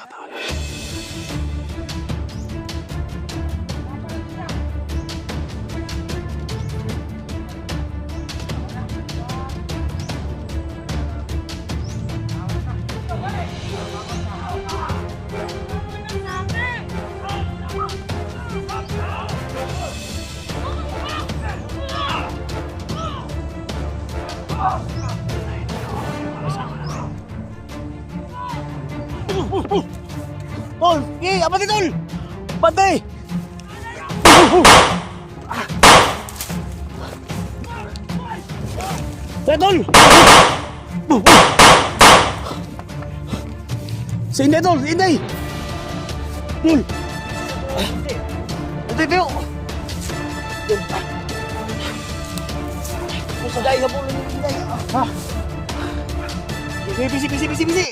tol. Tol! Sige! Abante tol! Abante! Sige tol! Si Inday tol! Si Inday! Tol! Inday tayo! Sagay na po ng Inday! Ha? Bisi!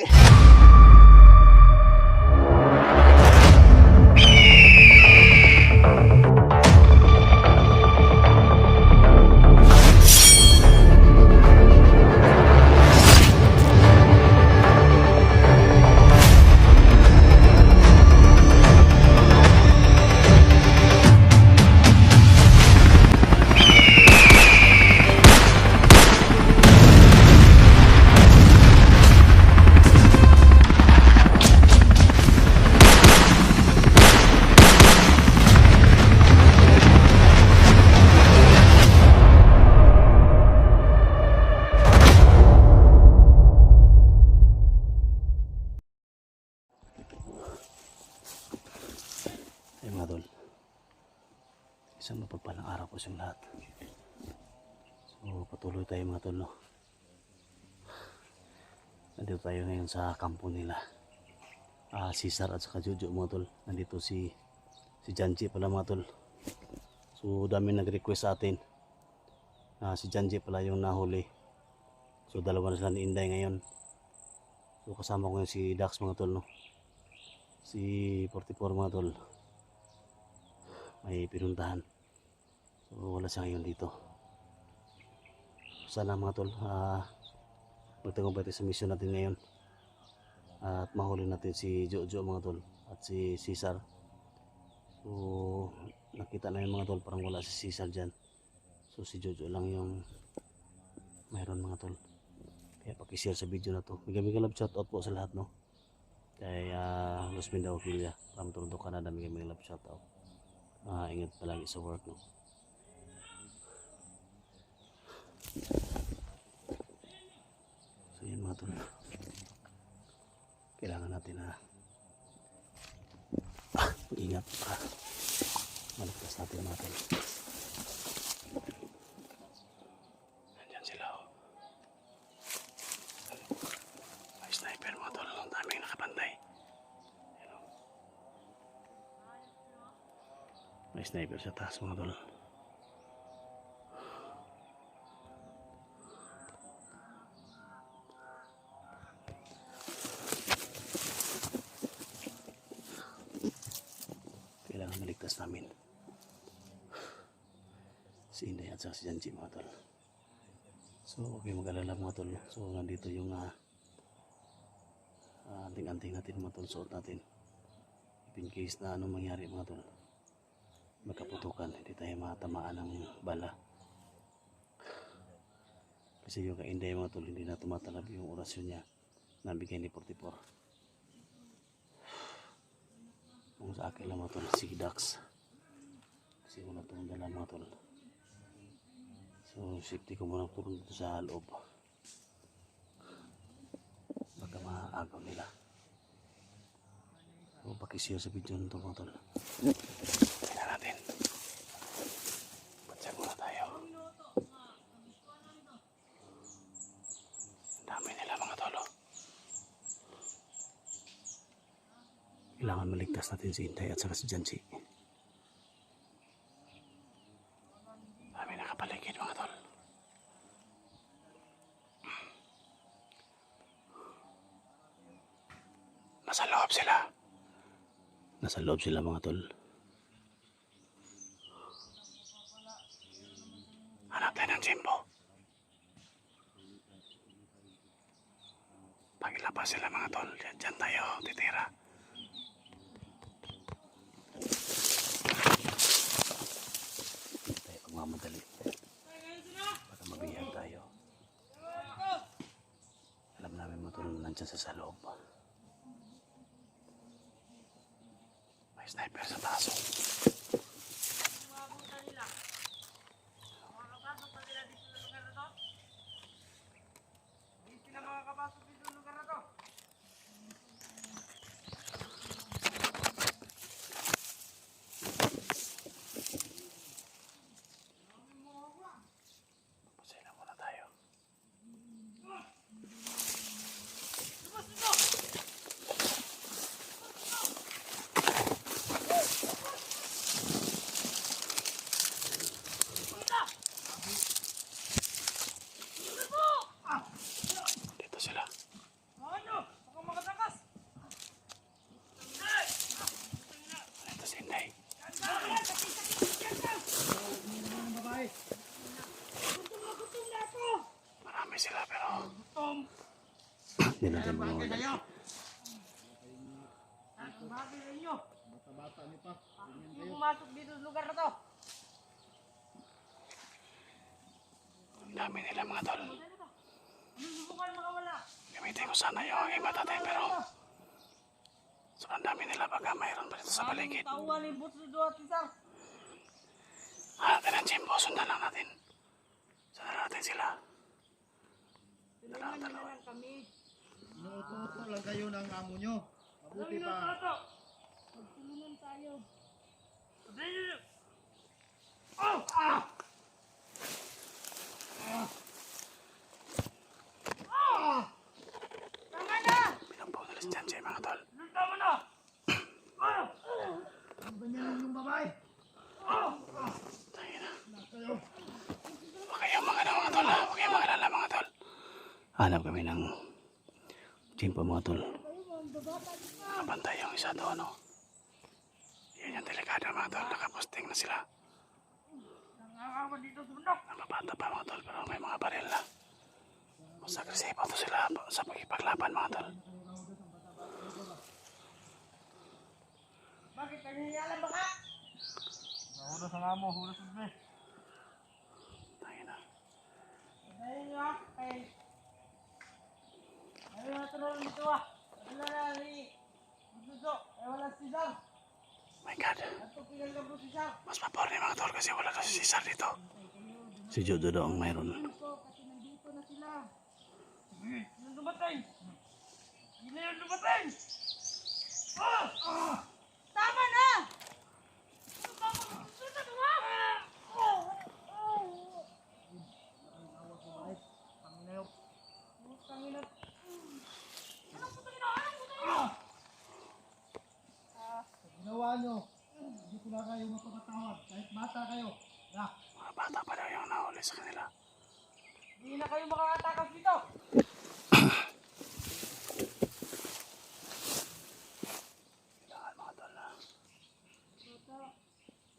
Ay mga tol, isang mapagpalang araw po sa lahat. So patuloy tayo mga tol, no? Nandito tayo ngayon sa kampo nila Cesar at saka Jojo mga tol. Nandito si Janji pala mga tol. So dami nag-request sa atin si Janji pala yung nahuli. So dalawa na sila ni Inday ngayon. So kasama ko yung si Dax mga tol, no? Si 44 mga tol may pinuntahan. So wala siya ngayon dito. Sana mga tol magtagumpay tayo sa mission natin ngayon at mahuli natin si Jojo mga tol at si Cesar. So nakita na yung mga tol, parang wala si Cesar dyan. So si Jojo lang yung mayroon mga tol. Kaya pakishare sa video na to. Mega love shout out po sa lahat, no? Kay Los Mindao Filia from Toronto, Canada. Mega love shout out. Ingat palagi sa work, no? So yan mga tol, kailangan natin mag-ingat para maligtas natin mga tol. Nandyan sila, oh. May sniper mga tol, ang daming nakabantay. May sniper sa taas mga tol. Kailangan maligtas namin si Inday at si Janji mga tol. So okay, mag-alala mga tol. So nandito yung anting-anting natin mga tol, suot natin in case na anong mangyari mga tol, magkaputukan, hindi tayo matamaan ng bala. Kasi yung kay Inday mga tol, hindi na tumatalab yung orasyon niya na bigay ni 44. Kung sa akin lang mga tol, si Dax kasi wala itong dala mga tol. So safety ko muna tulong dito sa loob, baka maagaw nila. So pakishare sa video nito mga tol. Tingnan natin. Patsag muna tayo. Ang dami nila mga tolo. Kailangan maligtas natin si Inday at saka si Janji. Dami nakapaligid mga tol. Nasa loob sila. Nasa loob sila mga tol. Hanap tayo ng Jimbo. Pag ilabas sila mga tol, dyan tayo titira. May sniper sa taas. Pasila muna tayo. Dito sila. Dito si Inday. Marami sila pero hindi natin manulit. Yung pumasok dito sa lugar na to. Ang dami nila mga tol. Subukan makawala. Gamitin ko sana yung iba natin pero sobrang dami nila baka mayroon pa dito sa paligid. Tauhan ni Butsu Duat Isar. Hanapin ang Jimbo, sundan lang natin. Sundan natin sila. Tulungan nyo na lang kami. Inuuto lang kayo ng amo nyo. Mabuti pa. Magtulungan tayo. Tama na! Pinambaw nila si Janjay mga tol. Tama na! Ang ganyan yung babae. Tayo na. Kayo. Huwag kayong mga mga tol ha. Huwag kayong magalala mga tol. Hanap kami ng Jimbo mga tol. Nakabantay yung isa doon no. Yan yung delikado mga tol. Nakaposting na sila. Nangangawa dito sa bundok. Nababata pa mga tol pero may mga baril na. Mas agresibo to sila sa pagkipaglaban mga tol. Bakit nangyayala ba ka? Hulas ang amo, hulas ang bes. Tayo na. Dahil nyo ah. Ayaw na tulungan dito ah. Wala na ni Butsu. Wala si Sar. My God. Ato pinagabro si Sar. Mas mapor ni mga tol kasi wala na si Cesar dito. Si Jojo daw ang mayroon. Kasi nandito na sila. Yung dumating. Hindi yung dumating. Tama na! Ginawa nyo. Hindi ko na kayo mapapatawad. Kahit bata kayo. Na. Mga bata pa daw yung nahuli sa kanila. Hindi na kayo makakatakas dito. Kailangan mga tol na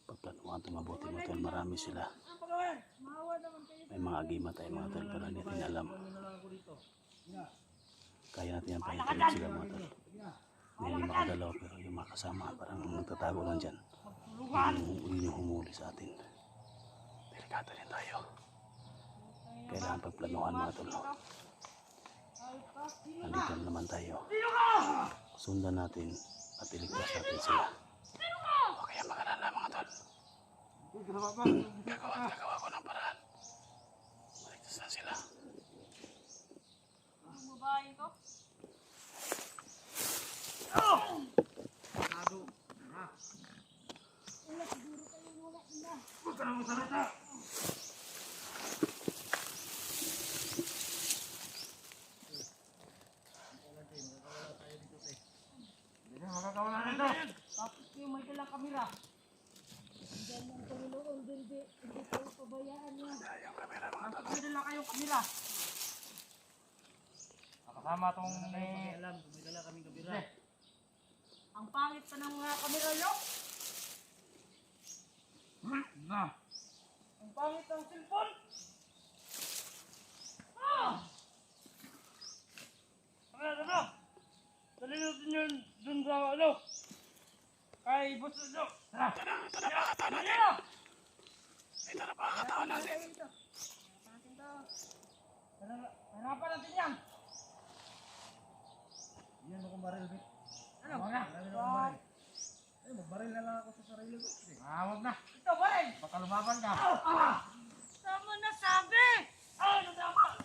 pagplanuhan ito mabuti mga tol. Marami sila. Ang pagawin. Maawa naman kayo. May mga agima tayo mga tol pero hindi natin alam. Kaya natin yan pahintuin sila mga tol. May lima kadalaw pero yung mga kasama parang nagtatago lang dyan. Yun yung humuli sa atin. Delikado din tayo. Kailangan pagplanuhan mga tol. Nandito na naman tayo. Sundan natin at iligtas natin sila. O kaya mag-alala mga tol. Gagawa ko ng paraan. Maligtas na sila. Ang babae ko. Nado. Na. Huwag ka na masalita. Hindi na makakawala nito. Tapos yung may dalang kamera. Dahil yung kamera mga tol. May dala kayong kamera. Kasama tong alam, tumidala kaming kabira. Ang pangit pa ng mga kamera nyo. Na. Ang pangit ng cellphone. Ano? Dali natin yun dun sa ano. Kay Butsu nyo. Ito na pakataon natin. Ito na pakataon natin. Hanapan natin yan. Yan mo kung baril, bit. Ano? Marami na kung baril. Ay, Magbaril na lang ako sa sarili ko. Wag na. Ito, baril! Baka lumaban ka. Tama na sabi! Ano tama?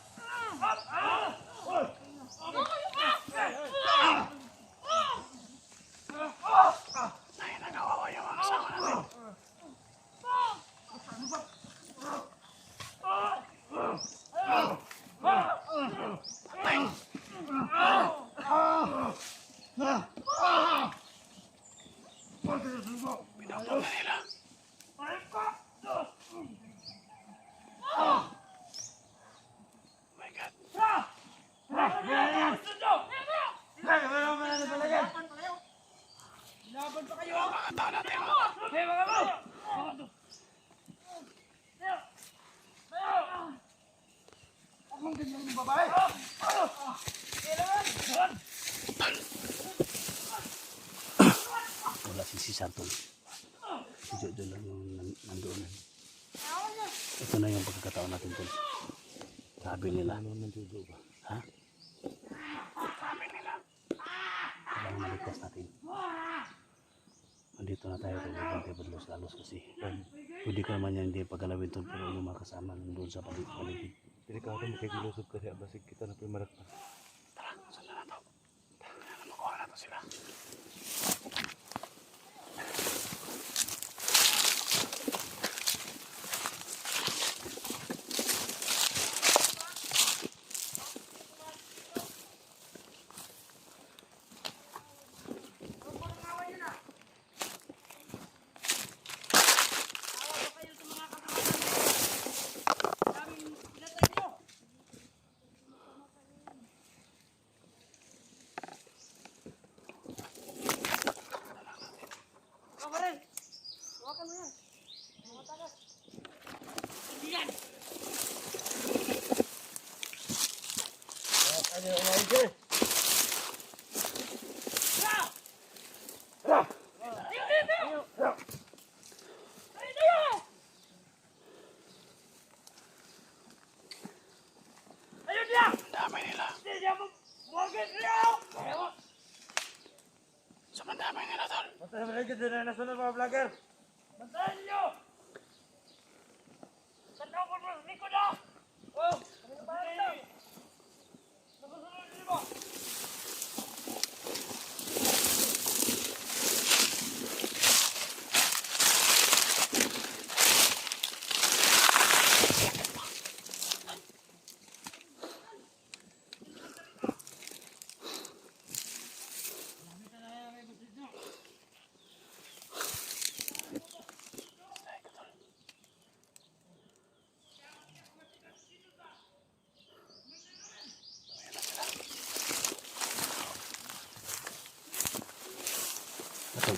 Ay, nagawawa yung mga asawa natin. Pinapalo na nila. Oh my God. Laban pa kayo! Mga tao natin. Hey, mga mo! Anong ganyan yung babae? Wala si Sartol. Si Jojo lang yung nandoon. Ito na yung pagkakataon natin tol. Sabi nila. Ano ng Jojo ba? Ha? Sabi nila. Kailangan maligtas natin. Nandito na tayo tol. Ibang Badlos-Lalos kasi. Pwede ka naman yan hindi paggalawin tol. Pero yung mga kasama nandun sa paligid. Jadi kalau kamu kayak gilusog kasi abasig kita na pimarakta. Tara, saan na to? Tara, makuha na to sila. Ayun niya! Ang dami nila. Hindi niya mo! Bogit niya! Sumandami nila tol. Basta maligid din na nasunod mga vlogger. Bantayan niyo! Tandaan ko mo, Nico na! Oh! Ano ba ito? Nagusunod niyo ba? Ito.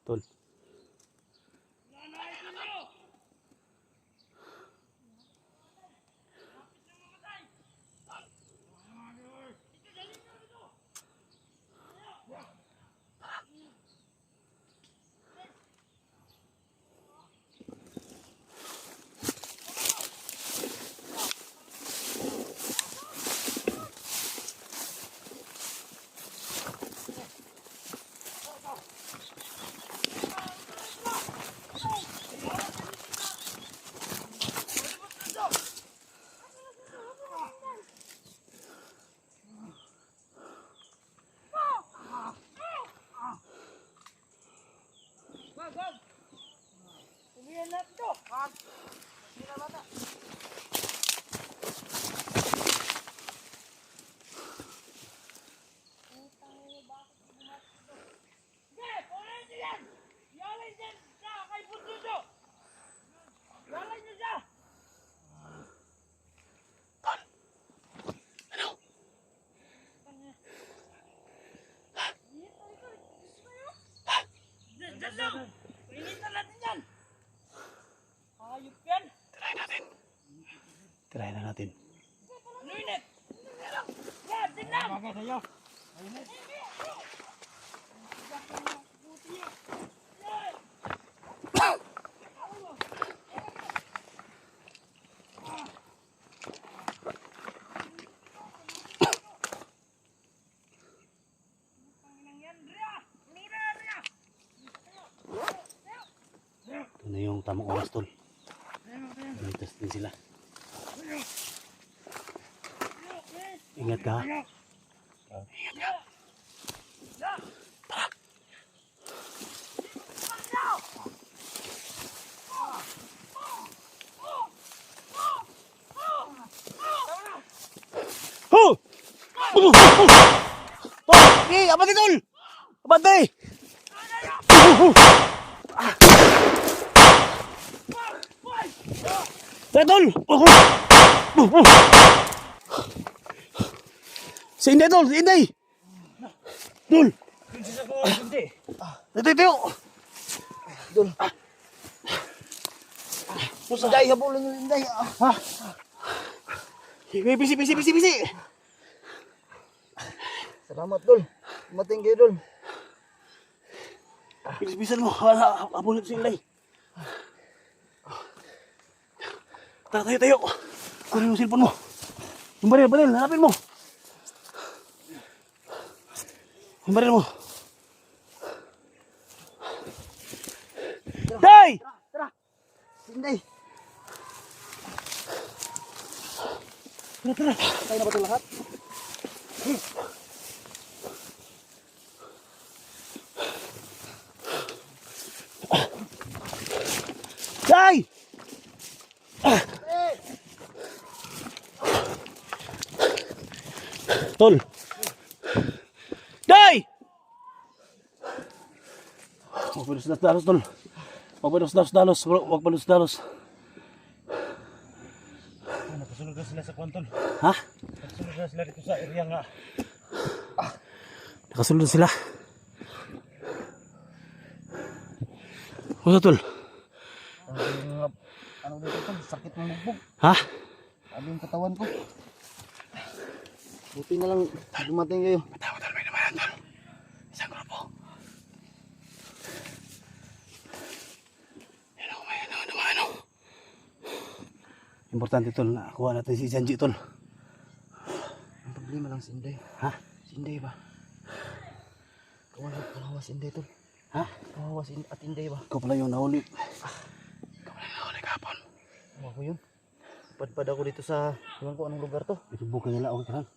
Tol. Wag! Umiyan na ito! Wag! Sige, kunin niyo yan! Yalay dyan sa kay Bundudo! Yalay niyo siya! Diyan lang! Pinitan natin yan! Ayop yan! Try na natin. Ano init? Yan, din lang! Bagay sa'yo. Ito na yung tamang oras tol. Nalitas din sila. Ingat ka. Ha? Ingat ka. Oh! Tol! Abante tol! Abante! Tol! Si Inday tol! Si Inday! Tol! Ito, ito! Tol! Inday, habulin yung Inday. Ha? Bisi, bisi, bisi, bisi! Salamat, Dol. Mating kayo, Dol. Bilis-bilisan mo. Habulin ko si Inday. Tara, tayo, tayo. Kunin yung cellphone mo. Yung baril, baril. Hanapin mo. Yung baril mo. Day! Tara. Inday. Tara, tara. Tayo na ba ito lahat? Day! Tol. Day! Huwag palos-dalos, tol. Huwag palos-dalos. Huwag palos-dalos. Nakasunod na sila sa kwantol. Ha? Nakasunod na sila dito sa area nga. Nakasunod sila. Ano tol? Ano dito, Tol? Sakit ng bugbog. Ha? Sabi yung katawan ko. Buti na lang dumating kayo. Tama tol, may naman tol. Isang grupo. Ano, may ano. Importante tol, nakuha natin si Janji tol. Ang problema lang si Inday. Ha? Si Inday ba? Kawawa si Inday, Tol. Ha? Kawawa si at Inday ba? Ikaw pala yung nahuli. Ikaw pala yung nahuli kahapon. Kawawa ko yun. Padpad ako dito sa, iwan ko anong lugar to. Ito buka nila, okay ka lang.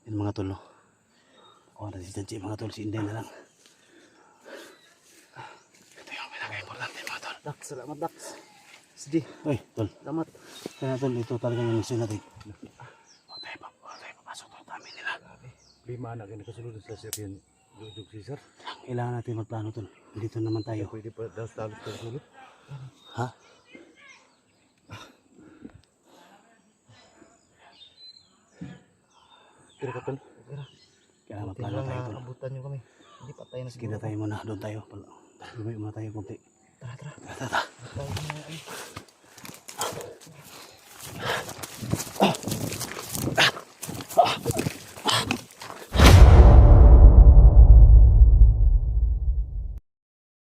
Yan mga tol, no? Nakuha natin si Janji mga tol, si Inday na lang. Ito yung pinaka-importante mga tol. Dax, salamat Dax. Sige, Uy, tol. salamat. Kaya tol, ito talaga yung mission natin. Huwag tayo papasok to, dami nila. Lima anak yung nakasunod na sila sa area ni Jujug Cesar. Kailangan natin magplano tol. Dito naman tayo. Pwede pa dalos ka sulod. Ha? Kira ka tol. Kailangan Buti magplano lang tayo tol. naabutan nyo kami. Hindi patay na Sige siguro. na tayo muna, doon tayo. Lumay muna tayo kunti. Tara, tara. Tara, tara. Patay na,